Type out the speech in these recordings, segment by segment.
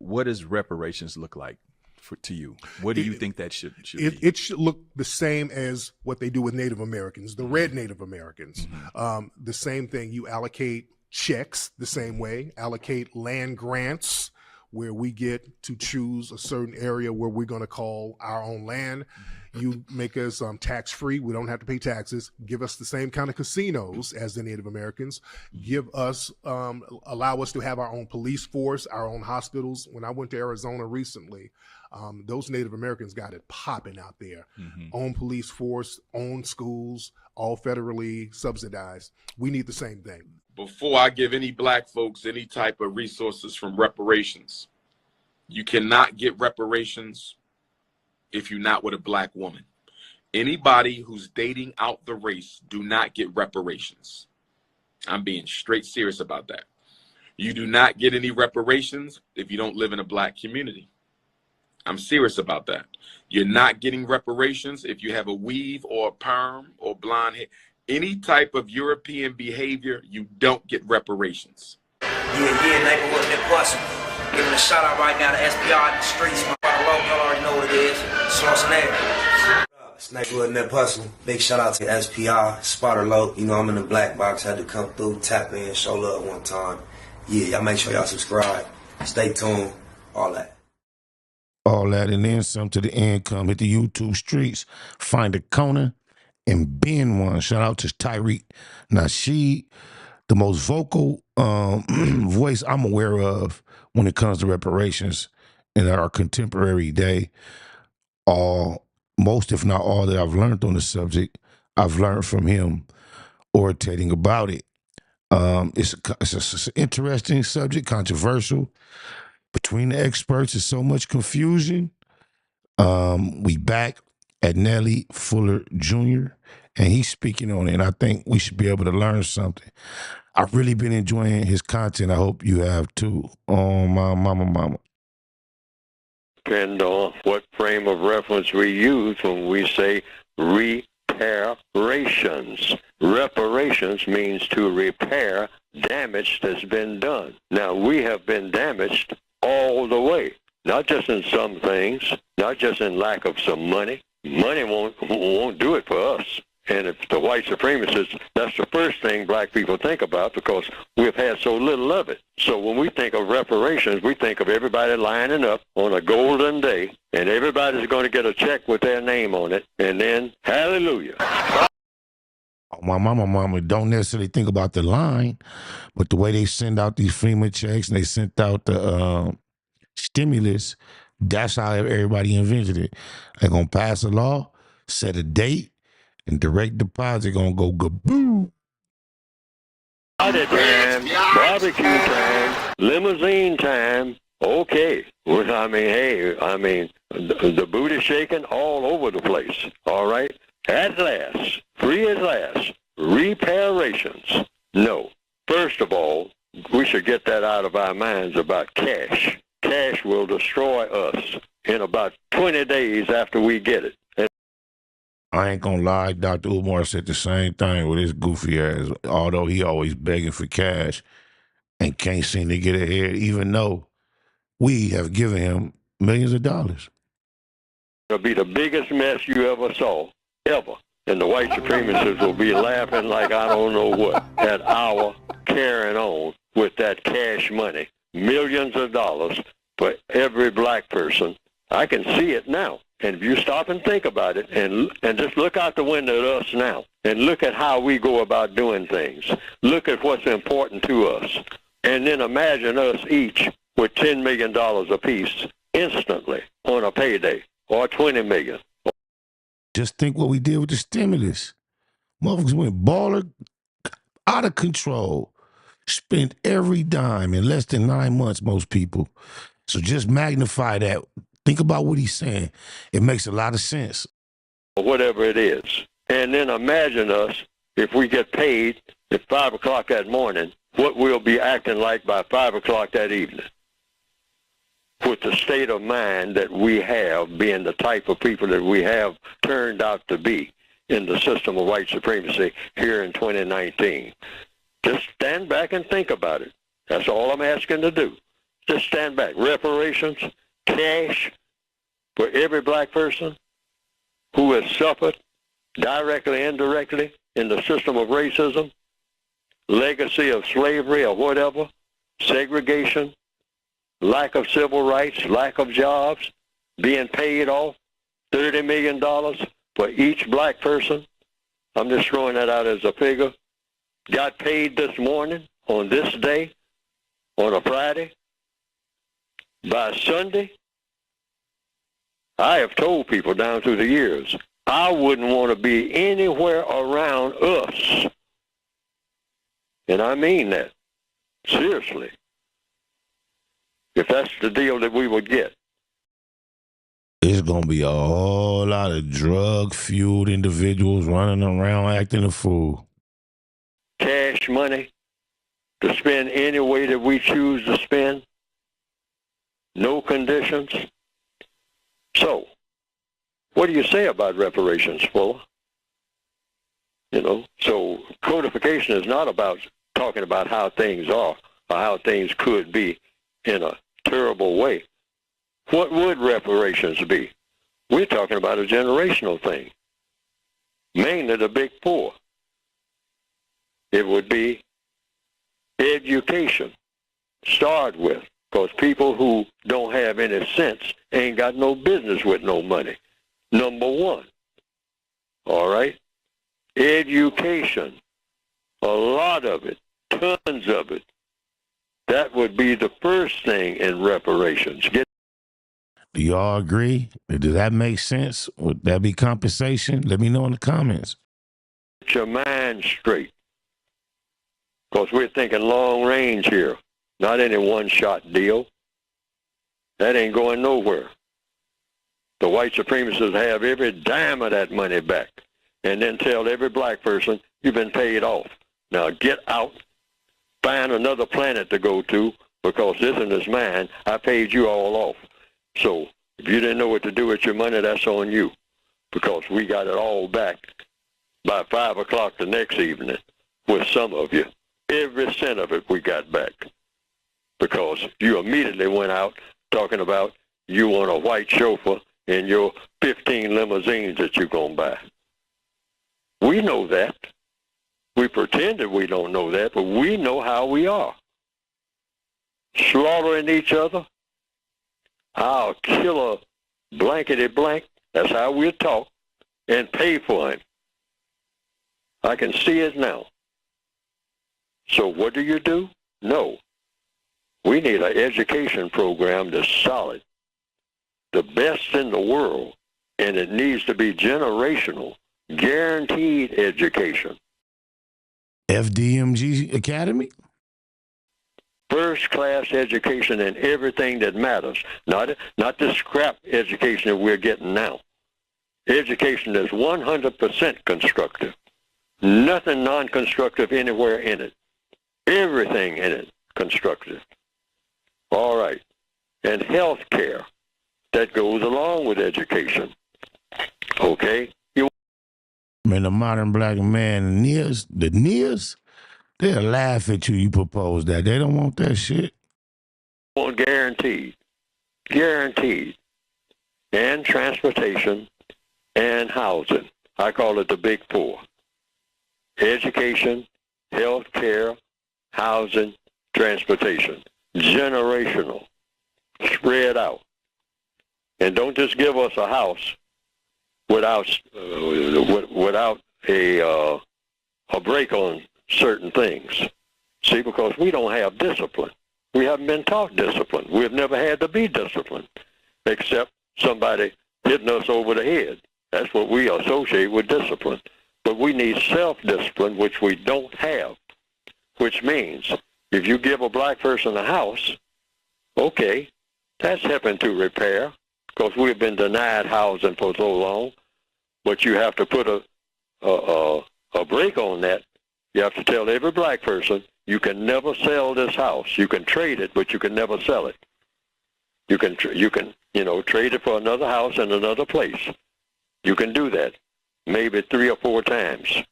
what does reparations look like to you? What do you think that should be? It should look the same as what they do with Native Americans, the red Native Americans. The same thing. You allocate checks the same way, allocate land grants where we get to choose a certain area where we're going to call our own land. You make us tax-free. We don't have to pay taxes. Give us the same kind of casinos as the Native Americans. Give us, allow us to have our own police force, our own hospitals. When I went to Arizona recently, those Native Americans got it popping out there. Own police force, own schools, all federally subsidized. We need the same thing. Before I give any black folks any type of resources from reparations, you cannot get reparations if you're not with a black woman. Anybody who's dating out the race do not get reparations. I'm being straight serious about that. You do not get any reparations if you don't live in a black community. I'm serious about that. You're not getting reparations if you have a weave or a perm or blonde hair. Any type of European behavior, you don't get reparations. Yeah, neighborhood that bustin'. Giving a shout out right now to SPR in the streets. My brother Low, y'all already know what it is. Schwarzenegger. It's neighborhood net hustling. Big shout out to SPR, Spotter Low. You know I'm in the black box. Had to come through, tap in, show love one time. Yeah, y'all make sure y'all subscribe. Stay tuned. All that. All that and then some to the income. Hit the YouTube streets. Find a Conan and Ben one. Shout out to Tyreek Nasheed, the most vocal voice I'm aware of when it comes to reparations in our contemporary day. Most, if not all, that I've learned on the subject, I've learned from him orating about it. It's an interesting subject, controversial. Between the experts, there's so much confusion. We back at Nelly Fuller Jr., and he's speaking on it, and I think we should be able to learn something. I've really been enjoying his content. I hope you have too. Oh, my mama. Depend on what frame of reference we use when we say reparations. Reparations means to repair damage that's been done. Now, we have been damaged all the way, not just in some things, not just in lack of some money. Money won't do it for us. And if the white supremacists, that's the first thing black people think about because we've had so little of it. So when we think of reparations, we think of everybody lining up on a golden day, and everybody's going to get a check with their name on it, and then hallelujah. My mama don't necessarily think about the line, but the way they send out these FEMA checks and they sent out the stimulus, that's how everybody invented it. They're going to pass a law, set a date, and direct deposit going to go gaboo. Party time, barbecue time, limousine time. Okay. The booty shaking all over the place. All right. At last, free at last, reparations. No. First of all, we should get that out of our minds about cash. Cash will destroy us in about 20 days after we get it. I ain't gonna lie, Dr. Umar said the same thing with his goofy ass, although he always begging for cash and can't seem to get ahead, even though we have given him millions of dollars. It'll be the biggest mess you ever saw, ever. And the white supremacists will be laughing like I don't know what at our carrying on with that cash money. Millions of dollars for every black person. I can see it now. And if you stop and think about it and just look out the window at us now and look at how we go about doing things, look at what's important to us, and then imagine us each with $10 million apiece instantly on a payday or $20 million. Just think what we did with the stimulus. Motherfuckers went baller out of control. Spent every dime in less than 9 months, most people. So just magnify that. Think about what he's saying. It makes a lot of sense. Whatever it is. And then imagine us, if we get paid at 5 o'clock that morning, what we'll be acting like by 5 o'clock that evening. With the state of mind that we have, being the type of people that we have turned out to be in the system of white supremacy here in 2019. Just stand back and think about it. That's all I'm asking to do. Just stand back. Reparations, cash for every black person who has suffered directly, indirectly in the system of racism, legacy of slavery or whatever, segregation, lack of civil rights, lack of jobs, being paid off, $30 million for each black person. I'm just throwing that out as a figure. Got paid this morning on this day, on a Friday. By Sunday, I have told people down through the years, I wouldn't want to be anywhere around us. And I mean that, seriously. If that's the deal that we would get. It's going to be a whole lot of drug-fueled individuals running around acting a fool. Cash money to spend any way that we choose to spend. No conditions. So, what do you say about reparations, Fuller? You know, so codification is not about talking about how things are or how things could be in a terrible way. What would reparations be? We're talking about a generational thing, mainly the big poor. It would be education, start with, because people who don't have any sense ain't got no business with no money. Number one, all right? Education, a lot of it, tons of it. That would be the first thing in reparations. Do y'all agree? Does that make sense? Would that be compensation? Let me know in the comments. Get your mind straight. Because we're thinking long range here, not any one-shot deal. That ain't going nowhere. The white supremacists have every dime of that money back and then tell every black person, you've been paid off. Now get out, find another planet to go to, because this one is mine. I paid you all off. So if you didn't know what to do with your money, that's on you, because we got it all back by 5 o'clock the next evening with some of you. Every cent of it we got back, because you immediately went out talking about you want a white chauffeur in your 15 limousines that you're going to buy. We know that. We pretended we don't know that, but we know how we are. Slaughtering each other. I'll kill a blankety blank. That's how we'll talk, and pay for him. I can see it now. So what do? No. We need an education program that's solid, the best in the world, and it needs to be generational, guaranteed education. FDMG Academy? First-class education in everything that matters, not the scrap education that we're getting now. Education is 100% constructive. Nothing non-constructive anywhere in it. Everything in it constructive. All right. And health care, that goes along with education. Okay? Man, the modern black man, the nears, they'll laugh at you propose that. They don't want that shit. Well, guaranteed. Guaranteed. And transportation and housing. I call it the big four. Education, health care, housing, transportation. Generational. Spread out. And don't just give us a house without a break on certain things. See, because we don't have discipline. We haven't been taught discipline. We've never had to be disciplined, except somebody hitting us over the head. That's what we associate with discipline. But we need self-discipline, which we don't have, which means if you give a black person a house, okay, that's helping to repair, because we've been denied housing for so long. But you have to put a break on that. You have to tell every black person, you can never sell this house. You can trade it, but you can never sell it. You can trade it for another house in another place. You can do that, maybe 3 or 4 times.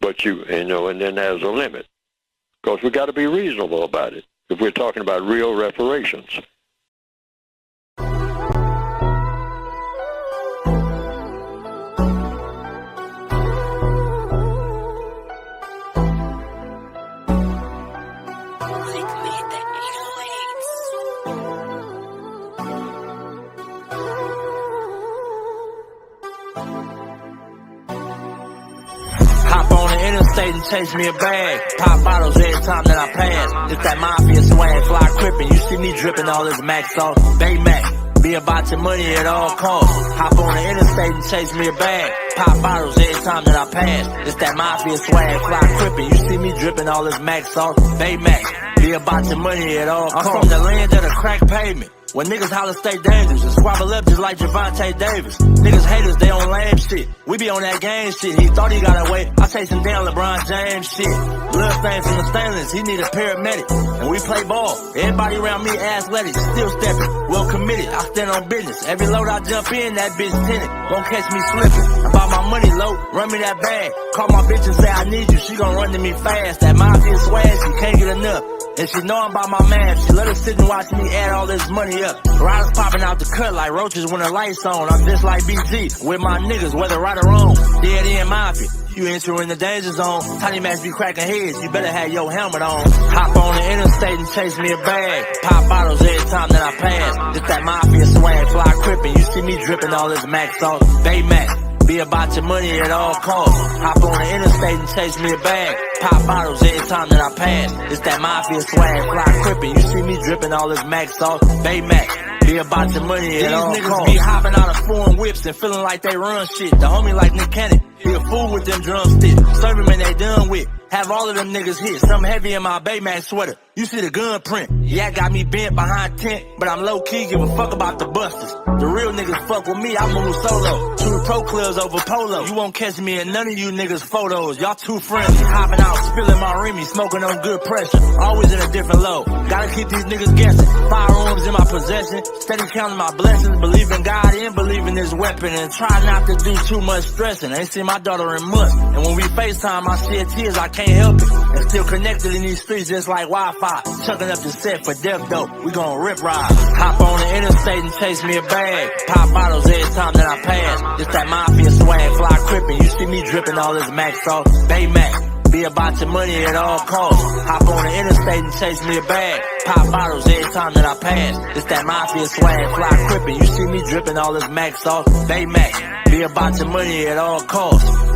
But and then there's a limit, because we got to be reasonable about it. if we're talking about real reparations. Hop on the interstate and chase me a bag. Pop bottles every time that I pass. It's that mafia swag, fly crippin'. You see me drippin' all this Mac sauce. Baymax, be about your money at all costs. Hop on the interstate and chase me a bag. Pop bottles every time that I pass. It's that mafia swag, fly crippin'. You see me drippin' all this Mac sauce. Baymax, be about your money at all costs. I'm from the land of the crack pavement. When niggas holler stay dangerous and squabble up just like Javante Davis. Niggas haters, they on lame shit. We be on that game shit. He thought he got away. I chase him down LeBron James shit. Blood stain from the stainless. He need a paramedic. And we play ball. Everybody around me athletic. Still stepping. Well committed. I stand on business. Every load I jump in, that bitch tinted. Won't catch me slipping. About my money low. Run me that bag. Call my bitch and say I need you. She gon' run to me fast. That mafia swag, she can't get enough. And she know I'm by my man. She let her sit and watch me add all this money up. Riders popping out the cut like roaches when the lights on. I'm just like BG with my niggas, whether right or wrong. Dead in mafia, you entering the danger zone. Tiny Macs be cracking heads, you better have your helmet on. Hop on the interstate and chase me a bag. Pop bottles every time that I pass. It's that mafia swag, fly crippin'. You see me dripping all this Mac sauce. Baymax, be about your money at all costs. Hop on the interstate and chase me a bag. Pop bottles every time that I pass. It's that mafia swag, fly crippin'. You see me dripping all this Mac sauce. Baymax, be about your money at all costs. These niggas be hopping out of foreign whips and feeling like they run shit. The homie like Nick Cannon, he a fool with them drumsticks. Serve him and they done with. Have all of them niggas hit. Something heavy in my Baymax sweater. You see the gun print. Yeah, got me bent behind tent, but I'm low key, give a fuck about the busters. The real niggas fuck with me, I move solo. Two pro clubs over polo. You won't catch me in none of you niggas photos. Y'all too friendly. Hopping out, spilling my Remy, smoking on good pressure. Always in a different low. Gotta keep these niggas guessing. Firearms in my possession. Steady counting my blessings. Believe in God and believe in this weapon. And try not to do too much stressing. Ain't seen my daughter in months. And when we FaceTime, I shed tears, I can't help it. And still connected in these streets just like Wi-Fi. Chucking up the set for death dope. We gon' rip ride. Hop on the interstate and chase me a bag. Pop bottles every time that I pass. It's that mafia swag, fly crippin'. You see me dripping all this Mac sauce. Baymax, be about your money at all costs. Hop on the interstate and chase me a bag. Pop bottles every time that I pass. It's that mafia swag, fly crippin'. You see me dripping all this Mac sauce. Baymax, be about your money at all costs.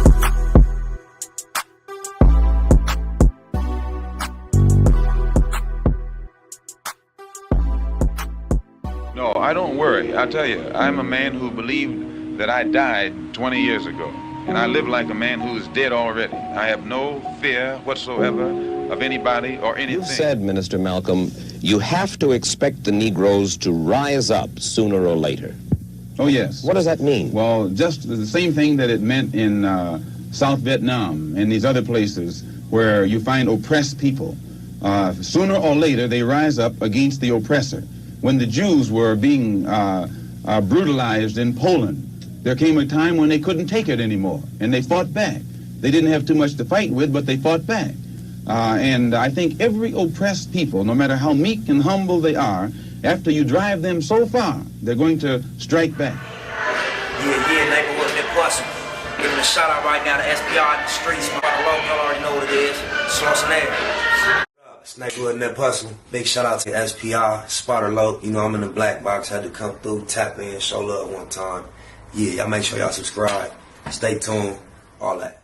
No, I don't worry. I tell you, I'm a man who believed that I died 20 years ago. And I live like a man who's dead already. I have no fear whatsoever of anybody or anything. You've said, Minister Malcolm, you have to expect the Negroes to rise up sooner or later. Oh, yes. What does that mean? Well, just the same thing that it meant in South Vietnam and these other places where you find oppressed people. Sooner or later, they rise up against the oppressor. When the Jews were being brutalized in Poland, there came a time when they couldn't take it anymore, and they fought back. They didn't have too much to fight with, but they fought back. And I think every oppressed people, no matter how meek and humble they are, after you drive them so far, they're going to strike back. Yeah, neighborhood Nip Hustle. Giving a shout out right now to SPR in the streets. My brother Logan, y'all already know what it is. Schwarzenegger. It's neighborhood Nip Hustle. Big shout out to SPR, Spotter Low. You know I'm in the black box. Had to come through, tap in, show love one time. Yeah, y'all make sure y'all subscribe. Stay tuned. All that.